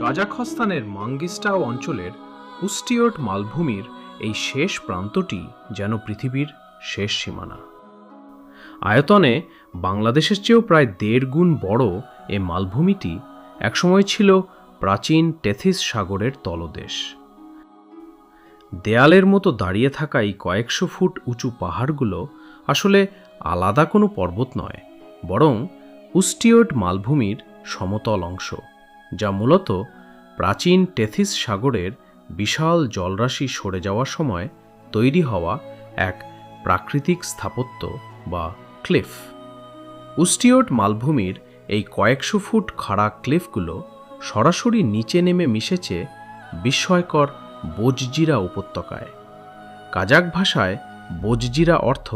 কাজাখস্তানের মাঙ্গিস্টাও অঞ্চলের উস্টিয়ট মালভূমির এই শেষ প্রান্তটি যেন পৃথিবীর শেষ সীমানা। আয়তনে বাংলাদেশের চেয়েও প্রায় 1.5 গুণ বড় এ মালভূমিটি একসময় ছিল প্রাচীন টেথিস সাগরের তলদেশ। দেয়ালের মতো দাঁড়িয়ে থাকা এই কয়েকশো ফুট উঁচু পাহাড়গুলো আসলে আলাদা কোনো পর্বত নয়, বরং উস্টিয়ট মালভূমির সমতল অংশ, যা মূলত প্রাচীন টেথিস সাগরের বিশাল জলরাশি সরে যাওয়ার সময় তৈরি হওয়া এক প্রাকৃতিক স্থাপত্য বা ক্লিফ। উস্টিয়ট মালভূমির এই কয়েকশো ফুট খাড়া ক্লিফগুলো সরাসরি নিচে নেমে মিশেছে বিস্ময়কর বোজজিরা উপত্যকায়। কাজাক ভাষায় বোজজিরা অর্থ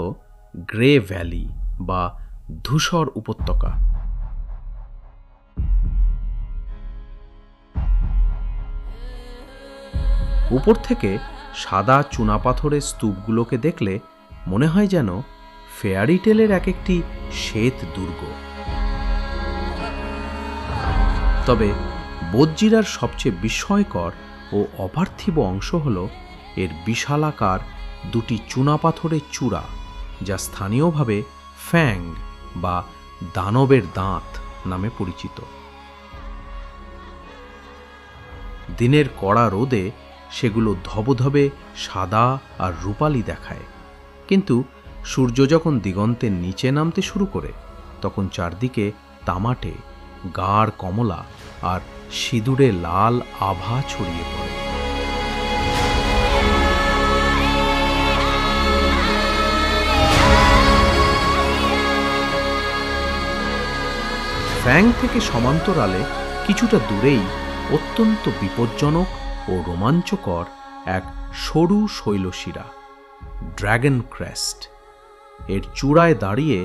গ্রে ভ্যালি বা ধূসর উপত্যকা। উপর থেকে সাদা চুনাপাথরের স্তূপগুলোকে দেখলে মনে হয় যেন ফেয়ারি টেলের এক একটি শ্বেত দুর্গ। তবে বোজজিরার সবচেয়ে বিস্ময়কর ও অপার্থিব অংশ হল এর বিশালাকার 2টি চুনাপাথরের চূড়া, যা স্থানীয়ভাবে ফ্যাং বা দানবের দাঁত নামে পরিচিত। দিনের কড়া রোদে সেগুলো ধবধবে সাদা আর রূপালি দেখায়, কিন্তু সূর্য যখন দিগন্তের নিচে নামতে শুরু করে তখন চারদিকে তামাটে, গাঢ় কমলা আর সিঁদুরে লাল আভা ছড়িয়ে পড়ে। ফ্যাং থেকে সমান্তরালে কিছুটা দূরেই অত্যন্ত বিপজ্জনক ও রোমাঞ্চকর এক সরু শৈলশিরা, ড্র্যাগন ক্রেস্ট। এর চূড়ায় দাঁড়িয়ে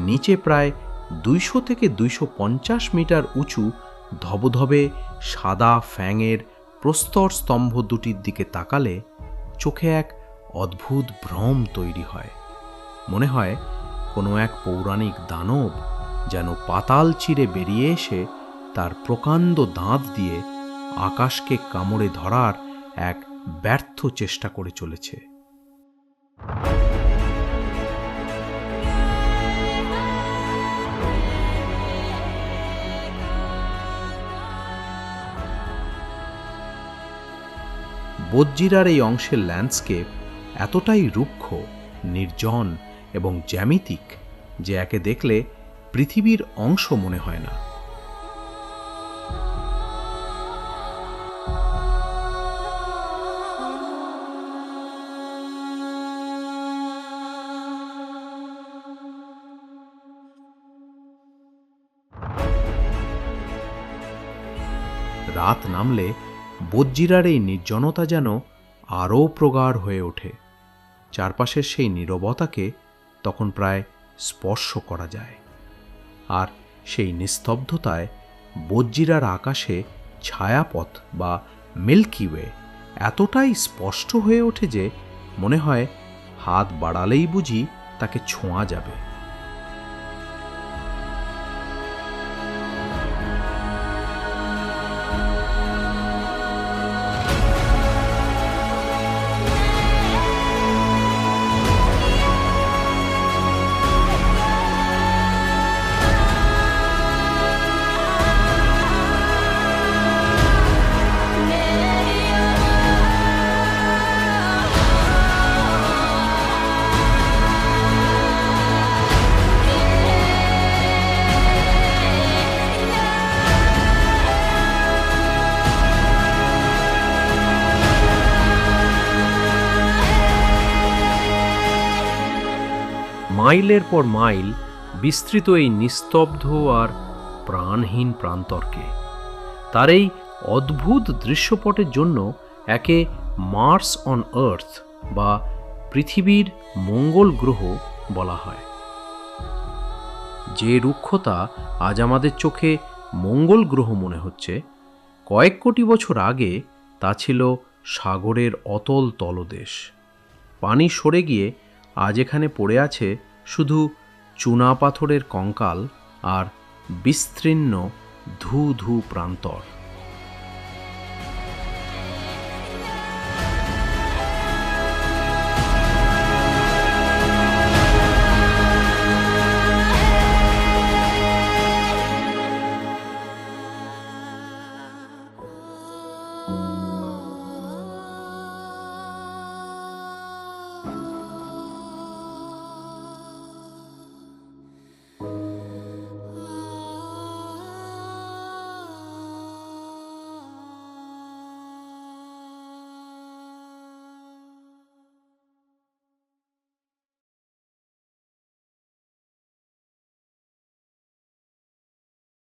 নিচে প্রায় 200 থেকে 250 মিটার উঁচু ধবধবে সাদা ফ্যাংয়ের প্রস্তর স্তম্ভ দুটির দিকে তাকালে চোখে এক অদ্ভুত ভ্রম তৈরি হয়। মনে হয় কোনো এক পৌরাণিক দানব যেন পাতাল চিরে বেরিয়ে এসে তার প্রকাণ্ড দাঁত দিয়ে আকাশকে কামড়ে ধরার এক ব্যর্থ চেষ্টা করে চলেছে। বোজজিরার এই অংশের ল্যান্ডস্কেপ এতটাই রুক্ষ, নির্জন এবং জ্যামিতিক যে একে দেখলে পৃথিবীর অংশ মনে হয় না। রাত নামলে বোজজিরার এই নির্জনতা যেন আরও প্রগাঢ় হয়ে ওঠে। চারপাশের সেই নীরবতাকে তখন প্রায় স্পর্শ করা যায়, আর সেই নিস্তব্ধতায় বোজজিরার আকাশে ছায়াপথ বা মিল্কি ওয়ে এতটাই স্পষ্ট হয়ে ওঠে যে মনে হয় হাত বাড়ালেই বুঝি তাকে ছোঁয়া যাবে। মাইলের পর মাইল বিস্তৃত এই নিস্তব্ধ আর প্রাণহীন প্রান্তরকে তার এই অদ্ভুত দৃশ্যপটের জন্য একে মার্স অন আর্থ বা পৃথিবীর মঙ্গল গ্রহ বলা হয়। যে রুক্ষতা আজ আমাদের চোখে মঙ্গল গ্রহ মনে হচ্ছে, কয়েক কোটি বছর আগে তা ছিল সাগরের অতল তলদেশ। পানি সরে গিয়ে আজ এখানে পড়ে আছে শুধু চুনা পাথরের কঙ্কাল আর বিস্তীর্ণ ধু ধু প্রান্তর।